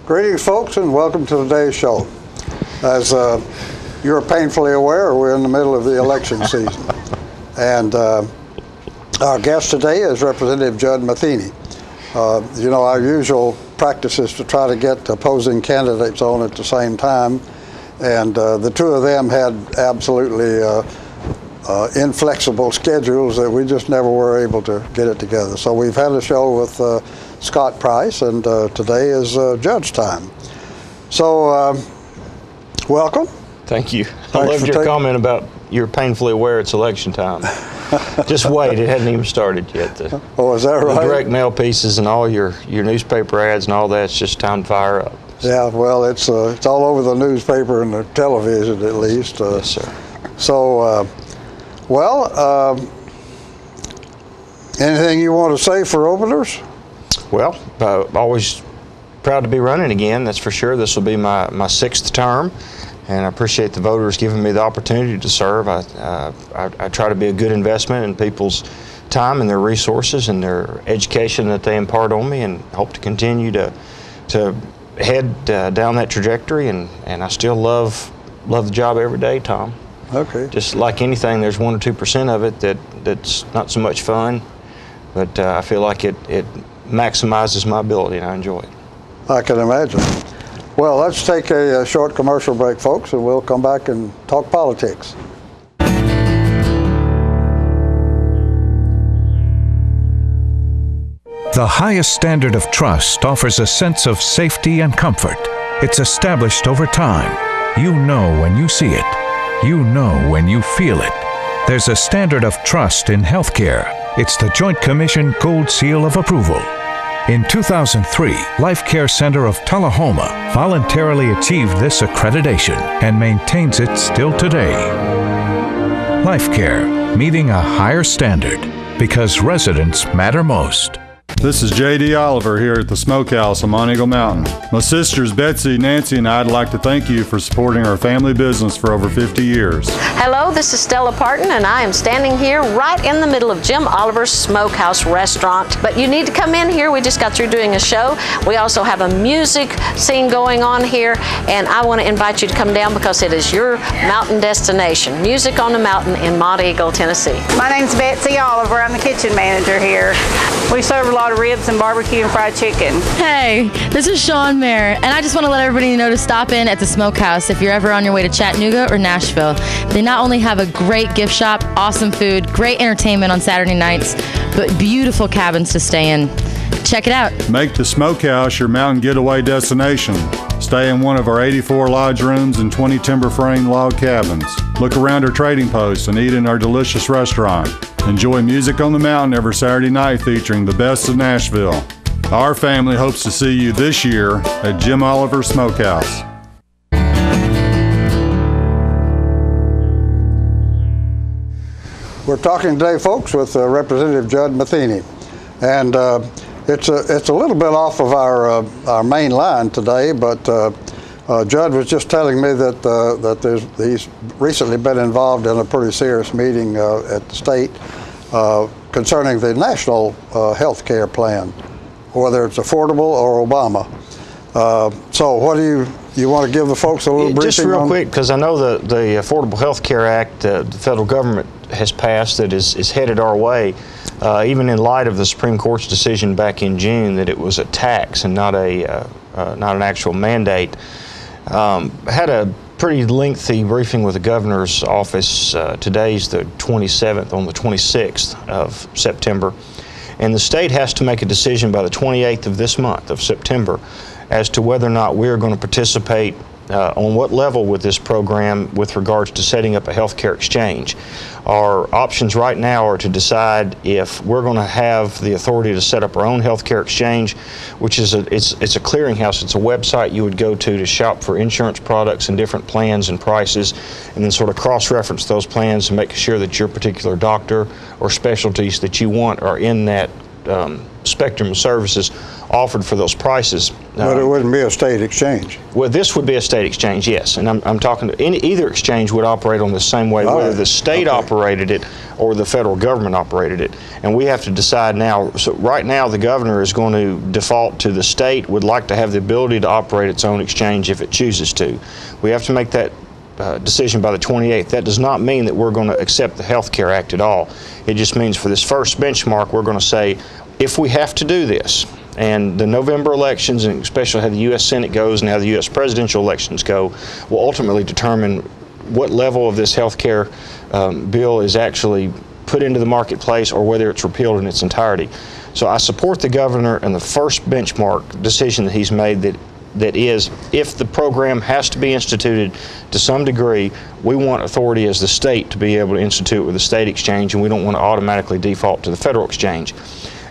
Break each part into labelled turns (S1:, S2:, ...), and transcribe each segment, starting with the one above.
S1: Greetings, folks, and welcome to today's show. As you're painfully aware, we're in the middle of the election season. And our guest today is Representative Judd Matheny. You know, our usual practice is to try to get opposing candidates on at the same time. And the two of them had absolutely inflexible schedules that we just never were able to get it together. So we've had a show with Scott Price, and today is Judd's time. So welcome.
S2: Thank you. I loved your comment about you're painfully aware it's election time. Just wait, it hadn't even started yet.
S1: Oh, is that right?
S2: The direct mail pieces and all your newspaper ads and all that's just time to fire up. So.
S1: Yeah, well, it's all over the newspaper and the television at least.
S2: Yes, sir.
S1: So, anything you want to say for openers?
S2: Well, always proud to be running again, that's for sure. This will be my sixth term, and I appreciate the voters giving me the opportunity to serve. I try to be a good investment in people's time and their resources and their education that they impart on me, and hope to continue to head down that trajectory, and I still love the job every day, Tom.
S1: Okay.
S2: Just like anything, there's 1 or 2% of it that's not so much fun, but I feel like it maximizes my ability, and I enjoy it.
S1: I can imagine. Well, let's take a short commercial break, folks, and we'll come back and talk politics.
S3: The highest standard of trust offers a sense of safety and comfort. It's established over time. You know when you see it. You know when you feel it. There's a standard of trust in healthcare. It's the Joint Commission Gold Seal of Approval. In 2003, Life Care Center of Tullahoma voluntarily achieved this accreditation and maintains it still today. Life Care, meeting a higher standard because residents matter most.
S4: This is J.D. Oliver here at the Smokehouse on Monteagle Mountain. My sisters Betsy, Nancy, and I'd like to thank you for supporting our family business for over 50 years.
S5: Hello, this is Stella Parton, and I am standing here right in the middle of Jim Oliver's Smokehouse restaurant. But you need to come in here. We just got through doing a show. We also have a music scene going on here, and I want to invite you to come down because it is your mountain destination. Music on the Mountain in Monteagle, Tennessee.
S6: My name's Betsy Oliver. I'm the kitchen manager here. We serve a lot of ribs and barbecue and fried chicken.
S7: Hey, this is Sean Mayer, and I just want to let everybody know to stop in at the Smokehouse if you're ever on your way to Chattanooga or Nashville. They not only have a great gift shop, awesome food, great entertainment on Saturday nights, but beautiful cabins to stay in. Check it out.
S4: Make the Smokehouse your mountain getaway destination. Stay in one of our 84 lodge rooms and 20 timber frame log cabins. Look around our trading posts and eat in our delicious restaurant. Enjoy music on the mountain every Saturday night featuring the best of Nashville. Our family hopes to see you this year at Jim Oliver Smokehouse.
S1: We're talking today, folks, with Representative Judd Matheny, and it's a little bit off of our main line today, but Judd was just telling me that he's recently been involved in a pretty serious meeting at the state concerning the national health care plan, whether it's affordable or Obama. So what do you want to give the folks a little briefing on?
S2: Just real quick, because I know the Affordable Health Care Act the federal government has passed that is headed our way, even in light of the Supreme Court's decision back in June that it was a tax and not an actual mandate. Had a pretty lengthy briefing with the governor's office. Today's the 27th, on the 26th of September. And the state has to make a decision by the 28th of this month, of September, as to whether or not we're going to participate on what level with this program with regards to setting up a healthcare exchange. Our options right now are to decide if we're going to have the authority to set up our own healthcare exchange, which is it's a clearinghouse. It's a website you would go to shop for insurance products and different plans and prices, and then sort of cross-reference those plans and make sure that your particular doctor or specialties that you want are in that spectrum of services offered for those prices.
S1: But it wouldn't be a state exchange.
S2: Well, this would be a state exchange, yes. And I'm talking to either exchange would operate on the same way, whether the state operated it or the federal government operated it. And we have to decide now. So right now, the governor is going to default to the state would like to have the ability to operate its own exchange if it chooses to. We have to make that decision by the 28th. That does not mean that we're going to accept the Health Care Act at all. It just means for this first benchmark, we're going to say, if we have to do this, and the November elections, and especially how the U.S. Senate goes and how the U.S. presidential elections go, will ultimately determine what level of this health care bill is actually put into the marketplace or whether it's repealed in its entirety. So I support the governor and the first benchmark decision that he's made, that is, if the program has to be instituted to some degree, we want authority as the state to be able to institute with the state exchange, and we don't want to automatically default to the federal exchange.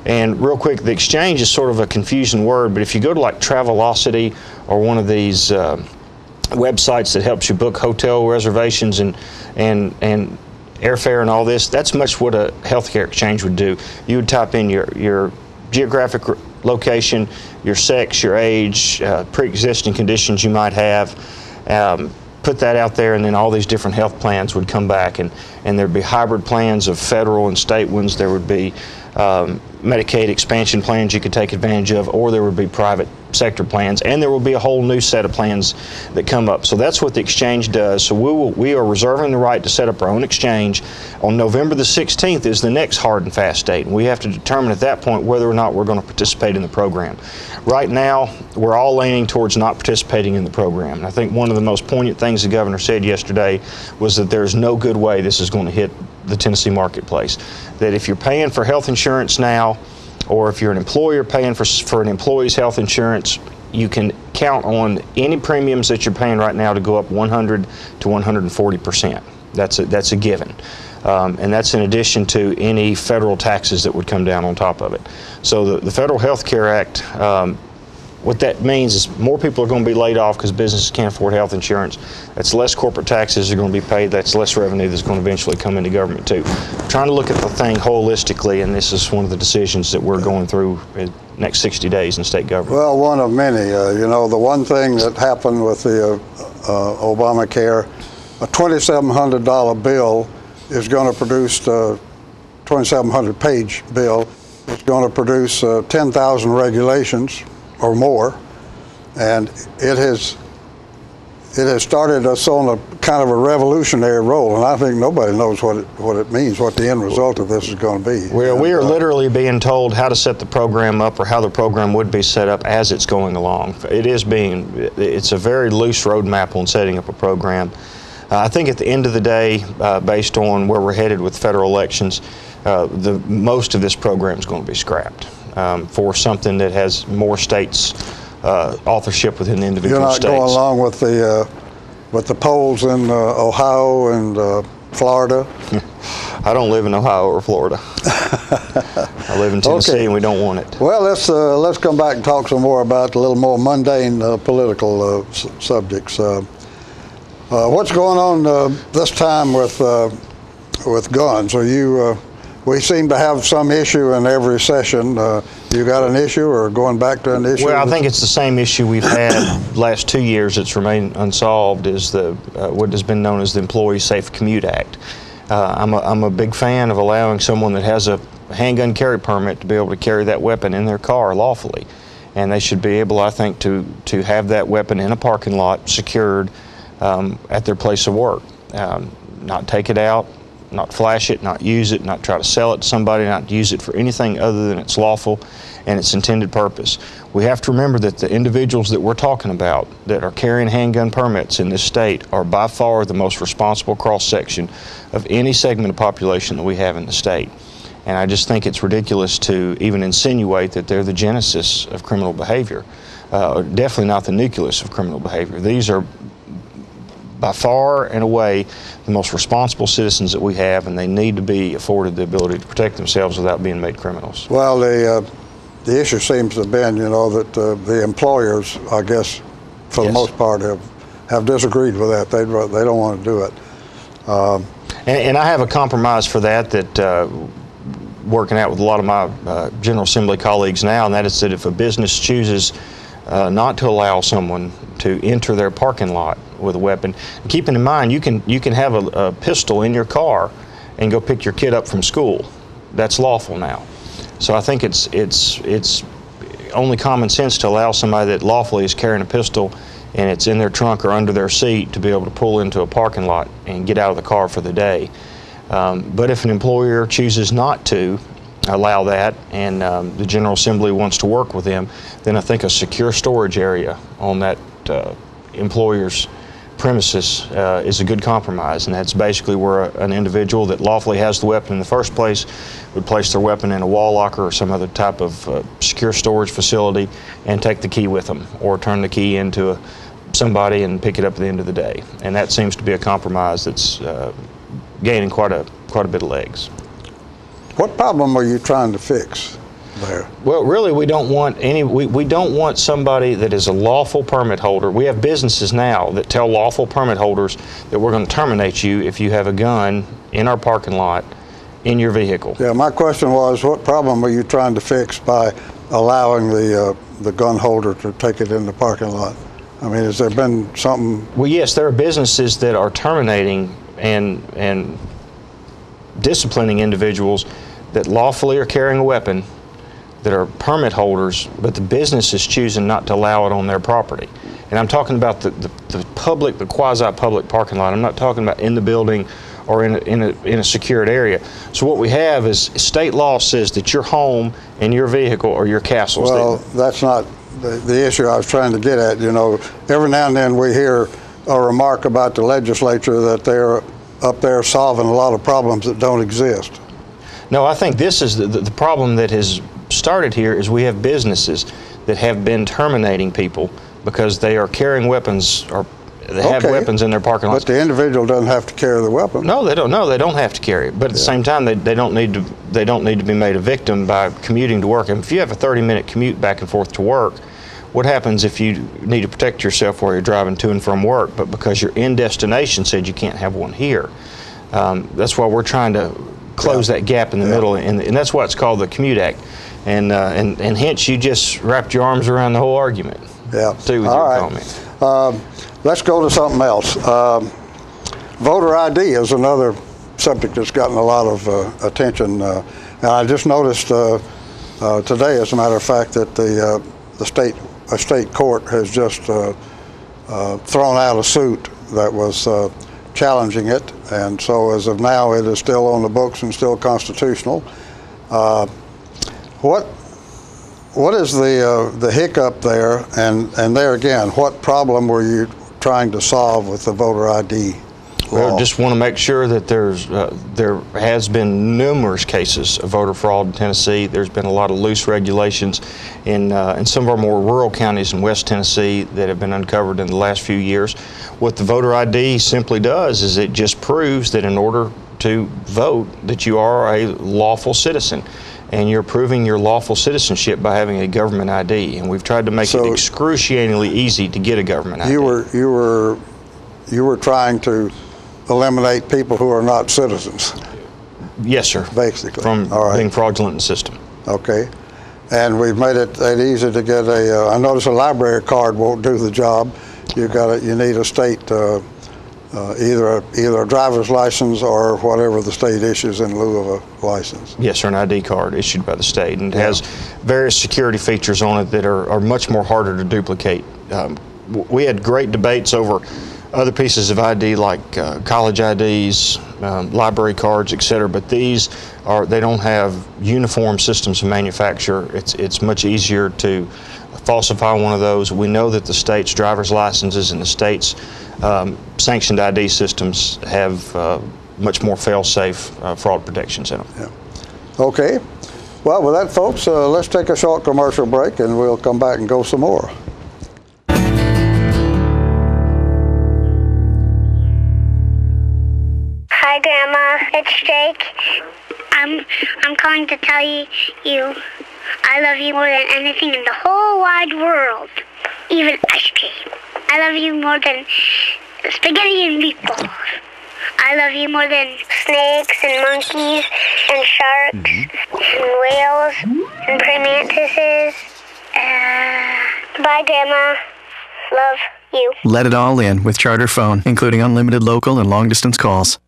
S2: And real quick, the exchange is sort of a confusing word, but if you go to like Travelocity or one of these websites that helps you book hotel reservations and airfare and all this, that's much what a healthcare exchange would do. You would type in your geographic location, your sex, your age, pre-existing conditions you might have, put that out there, and then all these different health plans would come back, and there'd be hybrid plans of federal and state ones. There would be Medicaid expansion plans you could take advantage of, or there would be private sector plans, and there will be a whole new set of plans that come up. So that's what the exchange does. So we are reserving the right to set up our own exchange. On November the 16th is the next hard and fast date, and we have to determine at that point whether or not we're going to participate in the program. Right now, we're all leaning towards not participating in the program. And I think one of the most poignant things the governor said yesterday was that there's no good way this is going to hit the Tennessee marketplace. That if you're paying for health insurance now, or if you're an employer paying for an employee's health insurance, you can count on any premiums that you're paying right now to go up 100 to 140%. That's a given. And that's in addition to any federal taxes that would come down on top of it. So the Federal Health Care Act, what that means is more people are going to be laid off because businesses can't afford health insurance. That's less corporate taxes are going to be paid. That's less revenue that's going to eventually come into government too. We're trying to look at the thing holistically, and this is one of the decisions that we're going through in the next 60 days in state government.
S1: Well, one of many. You know, the one thing that happened with the Obamacare, a $2,700 bill is going to produce a 2,700-page bill. It's going to produce 10,000 regulations or more, and it has started us on a kind of a revolutionary role, and I think nobody knows what it means, what the end result of this is going to be.
S2: Well, we are literally being told how to set the program up, or how the program would be set up as it's going along. It's a very loose roadmap on setting up a program. I think at the end of the day, based on where we're headed with federal elections, most of this program is going to be scrapped for something that has more states' authorship within the individual states.
S1: You're not going along with the polls in Ohio and Florida?
S2: I don't live in Ohio or Florida. I live in Tennessee, okay. And we don't want it.
S1: Well, let's come back and talk some more about a little more mundane political subjects. What's going on this time with guns? We seem to have some issue in every session. You got an issue, or going back to an issue?
S2: Well, I think it's the same issue we've had last 2 years. It's remained unsolved. Is what has been known as the Employee Safe Commute Act. I'm a big fan of allowing someone that has a handgun carry permit to be able to carry that weapon in their car lawfully, and they should be able, I think, to have that weapon in a parking lot secured at their place of work. Not take it out, not flash it, not use it, not try to sell it to somebody, not use it for anything other than its lawful and its intended purpose. We have to remember that the individuals that we're talking about that are carrying handgun permits in this state are by far the most responsible cross-section of any segment of population that we have in the state. And I just think it's ridiculous to even insinuate that they're the genesis of criminal behavior. Definitely not the nucleus of criminal behavior. These are by far and away the most responsible citizens that we have, and they need to be afforded the ability to protect themselves without being made criminals.
S1: Well, the issue seems to have been, that the employers, I guess, for the most part, have disagreed with that. They don't want to do it.
S2: And I have a compromise for that working out with a lot of my General Assembly colleagues now, and that is that if a business chooses not to allow someone to enter their parking lot with a weapon. Keeping in mind, you can have a pistol in your car and go pick your kid up from school. That's lawful now. So I think it's only common sense to allow somebody that lawfully is carrying a pistol and it's in their trunk or under their seat to be able to pull into a parking lot and get out of the car for the day. But if an employer chooses not to allow that, and the General Assembly wants to work with them, then I think a secure storage area on that employer's premises is a good compromise, and that's basically where an individual that lawfully has the weapon in the first place would place their weapon in a wall locker or some other type of secure storage facility and take the key with them, or turn the key into somebody and pick it up at the end of the day. And that seems to be a compromise that's gaining quite a bit of legs.
S1: What problem are you trying to fix there?
S2: Well, really, we don't want we don't want somebody that is a lawful permit holder. We have businesses now that tell lawful permit holders that we're going to terminate you if you have a gun in our parking lot in your vehicle.
S1: Yeah, my question was, what problem are you trying to fix by allowing the gun holder to take it in the parking lot? I mean, has there been something?
S2: Well, yes, there are businesses that are terminating and disciplining individuals that lawfully are carrying a weapon, that are permit holders, but the business is choosing not to allow it on their property. And I'm talking about the public, the quasi-public parking lot. I'm not talking about in the building or in a secured area. So what we have is state law says that your home and your vehicle are your castles.
S1: Well, that's not the issue I was trying to get at. You know, every now and then we hear a remark about the legislature that they're up there solving a lot of problems that don't exist.
S2: No, I think this is the problem that has started here is we have businesses that have been terminating people because they are carrying weapons or they have weapons in their parking lots.
S1: But the individual doesn't have to carry the weapon.
S2: No, they don't. No, they don't have to carry it. But at the same time, they don't need to be made a victim by commuting to work. And if you have a 30-minute commute back and forth to work, what happens if you need to protect yourself while you're driving to and from work, but because your end destination said you can't have one here? That's why we're trying to close that gap in the middle, and that's why it's called the Commute Act. And hence you just wrapped your arms around the whole argument.
S1: Yeah.
S2: Too, with your comment.
S1: Let's go to something else. Voter ID is another subject that's gotten a lot of attention. And I just noticed today, as a matter of fact, that a state court has just thrown out a suit that was challenging it, and so as of now it is still on the books and still constitutional. What is the hiccup there, and there again, what problem were you trying to solve with the voter ID law?
S2: Well, just want to make sure that there has been numerous cases of voter fraud in Tennessee. There's been a lot of loose regulations in some of our more rural counties in West Tennessee that have been uncovered in the last few years. What the voter ID simply does is it just proves that in order to vote that you are a lawful citizen, and you're proving your lawful citizenship by having a government ID. And we've tried to make it excruciatingly easy to get a government ID.
S1: You were trying to eliminate people who are not citizens.
S2: Yes, sir.
S1: Basically.
S2: From being fraudulent in the system.
S1: Okay. And we've made it easy to get I notice a library card won't do the job. You need a state, either a driver's license or whatever the state issues in lieu of a license.
S2: Yes, sir, an ID card issued by the state, and it has various security features on it that are much more harder to duplicate. We had great debates over other pieces of ID like college IDs, library cards, etc. But they don't have uniform systems of manufacture. It's much easier to falsify one of those. We know that the state's driver's licenses and the state's sanctioned ID systems have much more fail-safe fraud protections in them.
S1: Yeah. Okay. Well, with that, folks, let's take a short commercial break, and we'll come back and go some more.
S8: Hi, Grandma. It's Jake. I'm calling to tell you I love you more than anything in the whole wide world, even ice cream. I love you more than spaghetti and meatballs. I love you more than snakes and monkeys and sharks and whales and praying mantises. Bye, Grandma. Love you.
S9: Let it all in with Charter Phone, including unlimited local and long-distance calls.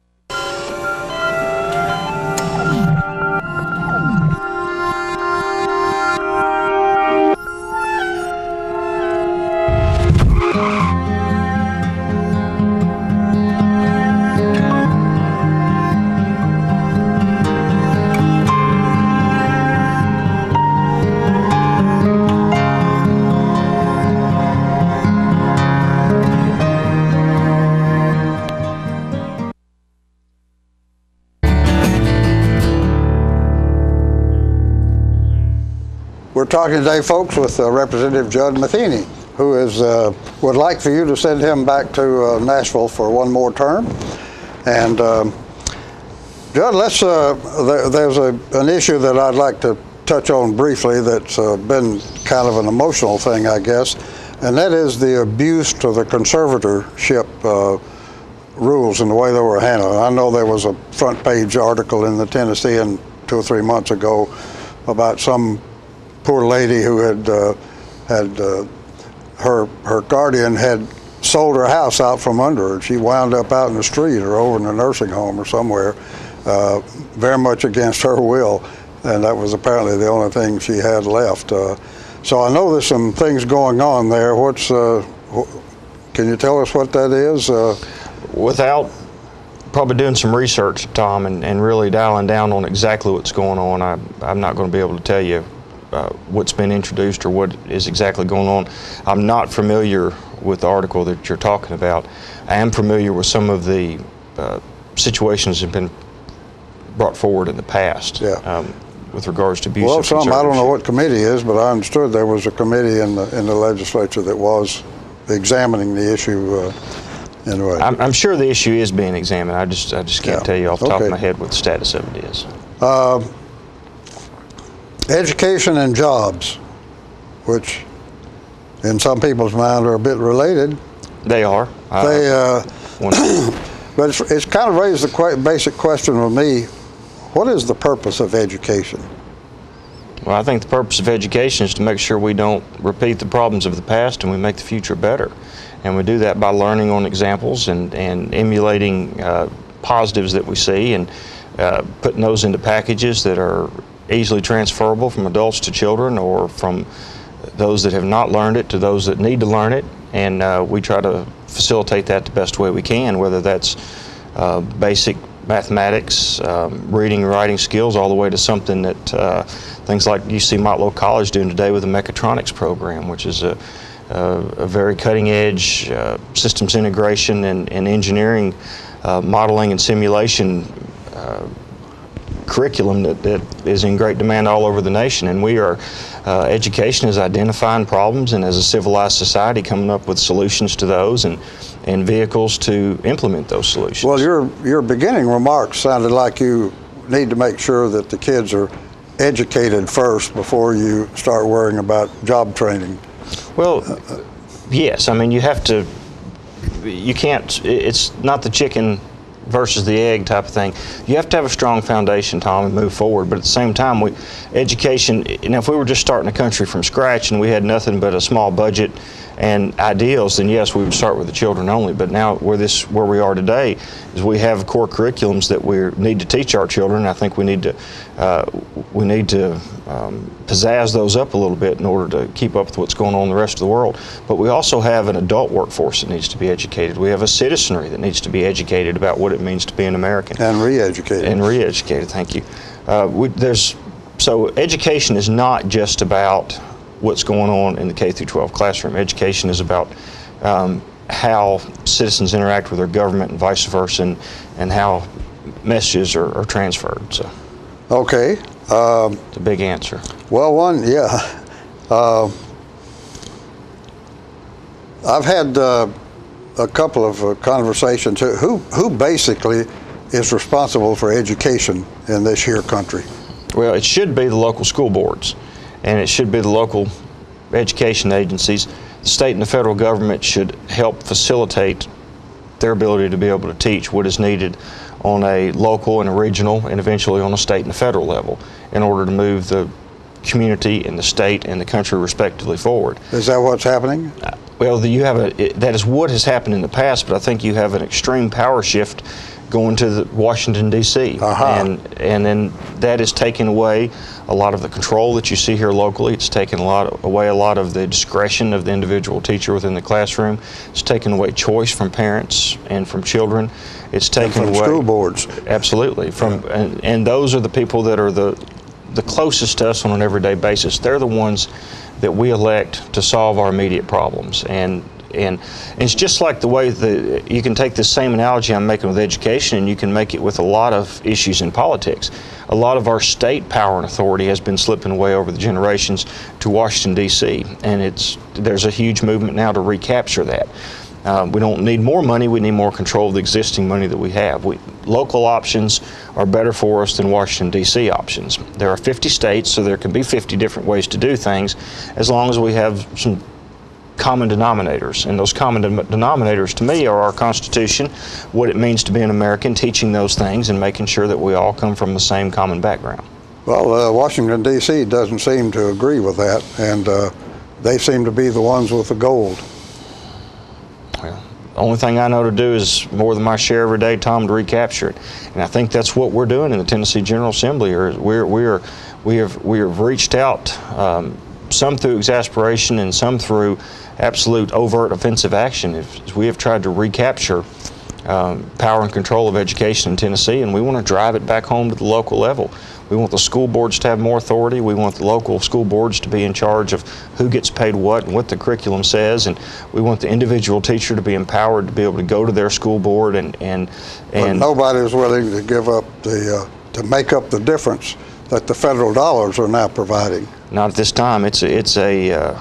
S1: We're talking today, folks, with Representative Judd Matheny, who is would like for you to send him back to Nashville for one more term. And Judd, let's there's an issue that I'd like to touch on briefly that's been kind of an emotional thing, I guess, and that is the abuse to the conservatorship rules and the way they were handled. I know there was a front page article in the Tennessean 2 or 3 months ago about some poor lady who had her guardian had sold her house out from under her. She wound up out in the street or over in a nursing home or somewhere, very much against her will, and that was apparently the only thing she had left. So I know there's some things going on there. Can you tell us what that is?
S2: Without probably doing some research, Tom, and really dialing down on exactly what's going on, I'm not going to be able to tell you what's been introduced or what is exactly going on. I'm not familiar with the article that you're talking about. I am familiar with some of the situations that have been brought forward in the past with regards to abuse.
S1: Well, I don't know what committee is, but I understood there was a committee in the legislature that was examining the issue. Anyway,
S2: I'm sure the issue is being examined. I just can't tell you off the top of my head what the status of it is.
S1: Education and jobs, which in some people's mind are a bit related.
S2: They are.
S1: But it's kind of raised the basic question with me, what is the purpose of education?
S2: Well, I think the purpose of education is to make sure we don't repeat the problems of the past and we make the future better. And we do that by learning on examples and emulating positives that we see and putting those into packages that are easily transferable from adults to children, or from those that have not learned it to those that need to learn it. And we try to facilitate that the best way we can, whether that's basic mathematics, reading and writing skills, all the way to something that things like you see Motlow College doing today with the mechatronics program, which is a very cutting edge systems integration and engineering modeling and simulation curriculum that is in great demand all over the nation. And we are, education is identifying problems, and as a civilized society coming up with solutions to those and vehicles to implement those solutions.
S1: Well, your beginning remarks sounded like you need to make sure that the kids are educated first before you start worrying about job training.
S2: Well, yes. I mean, you can't, it's not the chicken versus the egg type of thing. You have to have a strong foundation, Tom, and move forward. But at the same time, education, if we were just starting a country from scratch and we had nothing but a small budget and ideals, then yes, we would start with the children only. But now where we are today is we have core curriculums that we need to teach our children. I think we need to pizzazz those up a little bit in order to keep up with what's going on in the rest of the world. But we also have an adult workforce that needs to be educated. We have a citizenry that needs to be educated about what it means to be an American.
S1: And re-educated.
S2: And re-educated, thank you. So education is not just about what's going on in the K through 12 classroom. Education is about how citizens interact with their government and vice versa, and how messages are transferred. So.
S1: Okay.
S2: It's a big answer.
S1: Well, I've had a couple of conversations. Who basically is responsible for education in this here country?
S2: Well, it should be the local school boards, and it should be the local education agencies. The state and the federal government should help facilitate their ability to be able to teach what is needed on a local and a regional and eventually on a state and a federal level in order to move the community and the state and the country respectively forward.
S1: Is that what's happening?
S2: Well, that is what has happened in the past, but I think you have an extreme power shift going to Washington, D.C. And then that is taking away a lot of the control that you see here locally. It's taken away a lot of the discretion of the individual teacher within the classroom. It's taken away choice from parents and from children. It's taken away
S1: school boards.
S2: Absolutely. And those are the people that are the closest to us on an everyday basis. They're the ones that we elect to solve our immediate problems. And it's just like the way that you can take this same analogy I'm making with education and you can make it with a lot of issues in politics. A lot of our state power and authority has been slipping away over the generations to Washington, D.C. And there's a huge movement now to recapture that. We don't need more money, we need more control of the existing money that we have. Local options are better for us than Washington, D.C. options. There are 50 states, so there can be 50 different ways to do things as long as we have some common denominators. And those common denominators to me are our Constitution, what it means to be an American, teaching those things and making sure that we all come from the same common background.
S1: Well, Washington, D.C. doesn't seem to agree with that, and they seem to be the ones with the gold.
S2: Well, the only thing I know to do is more than my share every day, Tom, to recapture it. And I think that's what we're doing in the Tennessee General Assembly. We have reached out, some through exasperation and some through absolute overt offensive action. We have tried to recapture power and control of education in Tennessee, and we want to drive it back home to the local level. We want the school boards to have more authority. We want the local school boards to be in charge of who gets paid what and what the curriculum says, and we want the individual teacher to be empowered to be able to go to their school board and
S1: But nobody is willing to give up to make up the difference that the federal dollars are now providing.
S2: Not at this time. It's a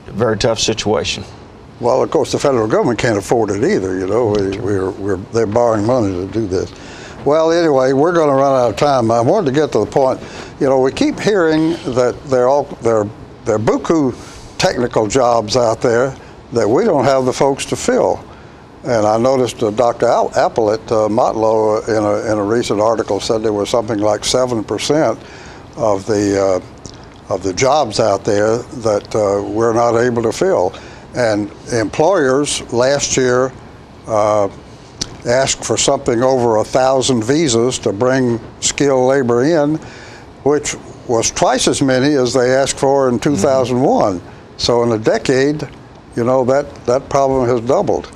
S2: very tough situation.
S1: Well, of course, the federal government can't afford it either. You know, they're borrowing money to do this. Well, anyway, we're going to run out of time. I wanted to get to the point. You know, we keep hearing that there are buku technical jobs out there that we don't have the folks to fill. And I noticed Dr. Apple at Motlow in a recent article said there was something like 7% of the jobs out there that we're not able to fill. And employers last year asked for something over 1,000 visas to bring skilled labor in, which was twice as many as they asked for in 2001. So in a decade, you know, that problem has doubled.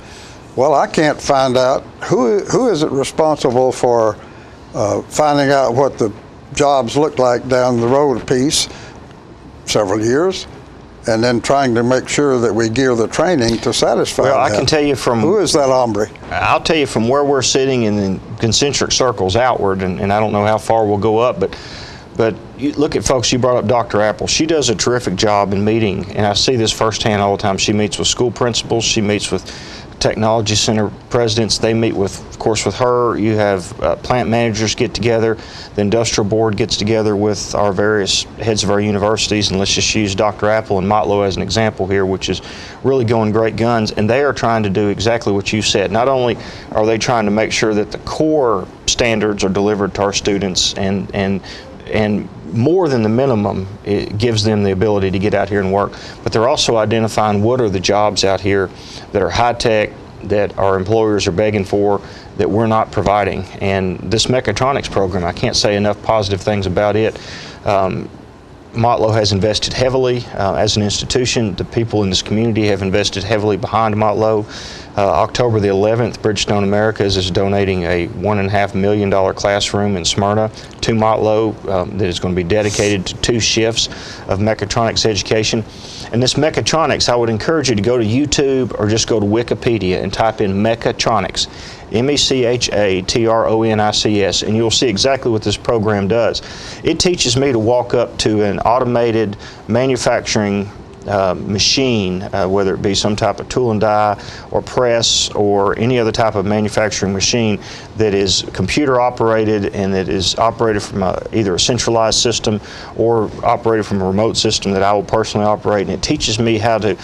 S1: Well, I can't find out who is it responsible for finding out what the jobs look like down the road a piece, several years, and then trying to make sure that we gear the training to satisfy
S2: Well,
S1: that.
S2: I can tell you from...
S1: Who is that hombre?
S2: I'll tell you from where we're sitting in the concentric circles outward, and I don't know how far we'll go up, but you look at folks, you brought up Dr. Apple. She does a terrific job in meeting, and I see this firsthand all the time. She meets with school principals, she meets with technology center presidents. They meet with, of course, with her. You have plant managers get together. The industrial board gets together with our various heads of our universities, and let's just use Dr. Apple and Motlow as an example here, which is really going great guns, and they are trying to do exactly what you said. Not only are they trying to make sure that the core standards are delivered to our students and more than the minimum, it gives them the ability to get out here and work. But they're also identifying what are the jobs out here that are high-tech, that our employers are begging for, that we're not providing. And this mechatronics program, I can't say enough positive things about it. Motlow has invested heavily as an institution. The people in this community have invested heavily behind Motlow. October the 11th, Bridgestone Americas is donating a $1.5 million classroom in Smyrna to Motlow that is going to be dedicated to 2 shifts of mechatronics education. And this mechatronics, I would encourage you to go to YouTube or just go to Wikipedia and type in mechatronics, M-E-C-H-A-T-R-O-N-I-C-S, and you'll see exactly what this program does. It teaches me to walk up to an automated manufacturing machine, whether it be some type of tool and die or press or any other type of manufacturing machine that is computer operated and that is operated from either a centralized system or operated from a remote system that I will personally operate, and it teaches me how to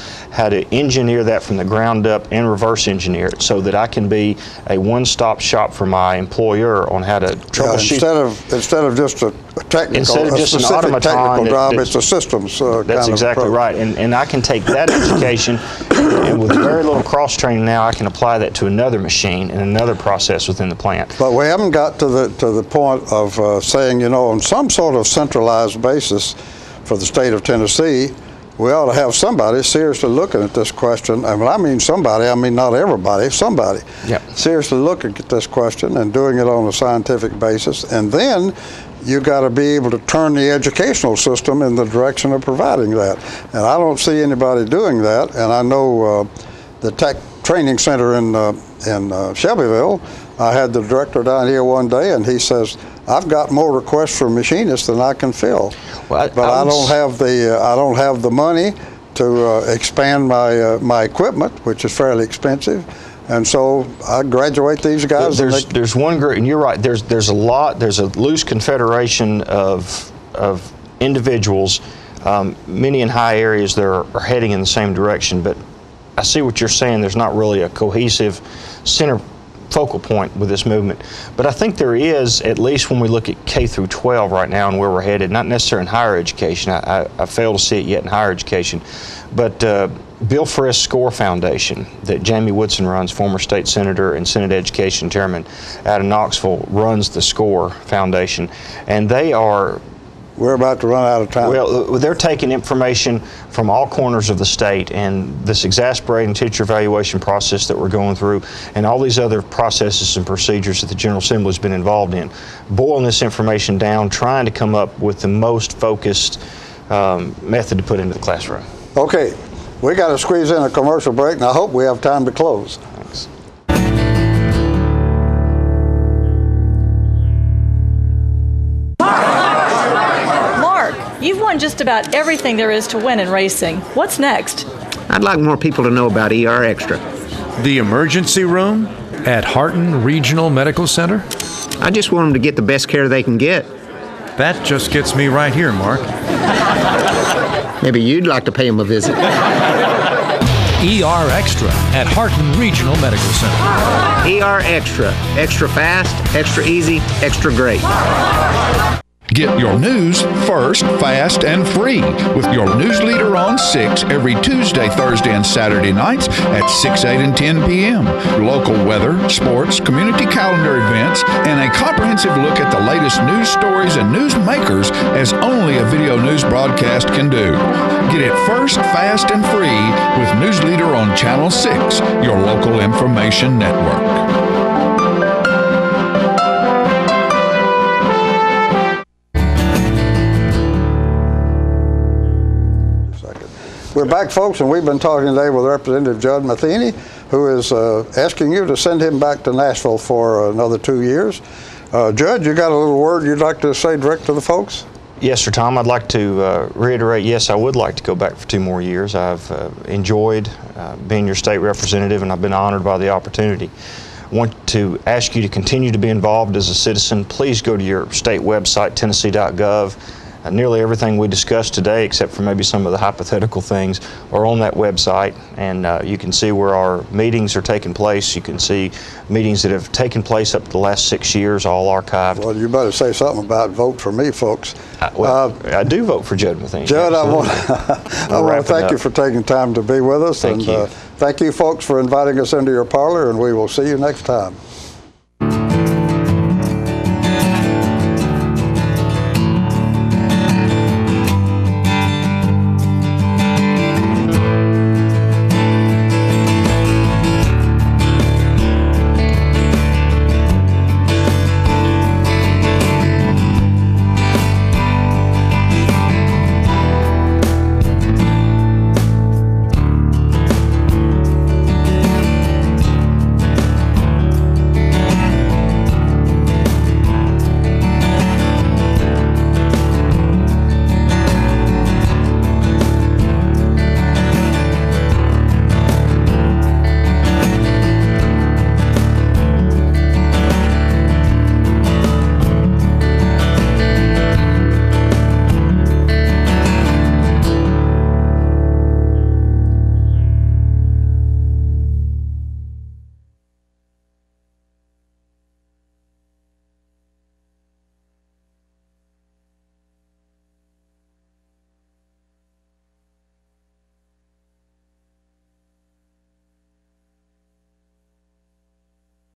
S2: engineer that from the ground up and reverse engineer it so that I can be a one-stop shop for my employer on how to troubleshoot.
S1: Instead of just a technical,
S2: instead of just an
S1: specific
S2: automaton
S1: technical job, it's a systems
S2: That's exactly right, and I can take that education and with very little cross-training now I can apply that to another machine and another process within the plant.
S1: But we haven't got to the point of saying, you know, on some sort of centralized basis for the state of Tennessee, we ought to have somebody seriously looking at this question. And when I mean somebody, I mean not everybody, somebody.
S2: Yep. Seriously
S1: looking at this question and doing it on a scientific basis. And then you got to be able to turn the educational system in the direction of providing that. And I don't see anybody doing that. And I know the Tech Training Center in Shelbyville, I had the director down here one day, and he says, "I've got more requests for machinists than I can fill, but I don't have the money to expand my equipment, which is fairly expensive." And so I graduate these guys.
S2: There's one group, and you're right. There's a loose confederation of individuals, many in high areas that are heading in the same direction. But I see what you're saying. There's not really a cohesive center focal point with this movement. But I think there is, at least when we look at K through 12 right now and where we're headed, not necessarily in higher education. I fail to see it yet in higher education. But Bill Frist SCORE Foundation that Jamie Woodson runs, former state senator and Senate Education Chairman out of Knoxville, runs the SCORE Foundation. And they are...
S1: We're about to run out of time.
S2: Well, they're taking information from all corners of the state, and this exasperating teacher evaluation process that we're going through and all these other processes and procedures that the General Assembly has been involved in, boiling this information down, trying to come up with the most focused method to put into the classroom.
S1: Okay, we got to squeeze in a commercial break, and I hope we have time to close.
S2: Thanks.
S10: You've won just about everything there is to win in racing. What's next?
S11: I'd like more people to know about ER Extra.
S12: The emergency room at Harton Regional Medical Center?
S11: I just want them to get the best care they can get.
S12: That just gets me right here, Mark.
S11: Maybe you'd like to pay them a visit.
S12: ER Extra at Harton Regional Medical Center.
S11: ER Extra. Extra fast, extra easy, extra great.
S13: Get your news first, fast, and free with your news leader on 6 every Tuesday, Thursday, and Saturday nights at 6, 8, and 10 p.m. Local weather, sports, community calendar events, and a comprehensive look at the latest news stories and news makers as only a video news broadcast can do. Get it first, fast, and free with News Leader on Channel 6, your local information network.
S1: We're back, folks, and we've been talking today with Representative Judd Matheny, who is asking you to send him back to Nashville for another 2 years. Judd, you got a little word you'd like to say direct to the folks?
S2: Yes, sir, Tom. I'd like to reiterate, yes, I would like to go back for 2 more years. I've enjoyed being your state representative, and I've been honored by the opportunity. I want to ask you to continue to be involved as a citizen. Please go to your state website, tennessee.gov. Nearly everything we discussed today, except for maybe some of the hypothetical things, are on that website, and you can see where our meetings are taking place. You can see meetings that have taken place up to the last 6 years, all archived.
S1: Well, you better say something about vote for me, folks.
S2: I do vote for Judd Matheny.
S1: Judd, I want to thank you for taking time to be with us.
S2: Thank you.
S1: Thank you, folks, for inviting us into your parlor, and we will see you next time.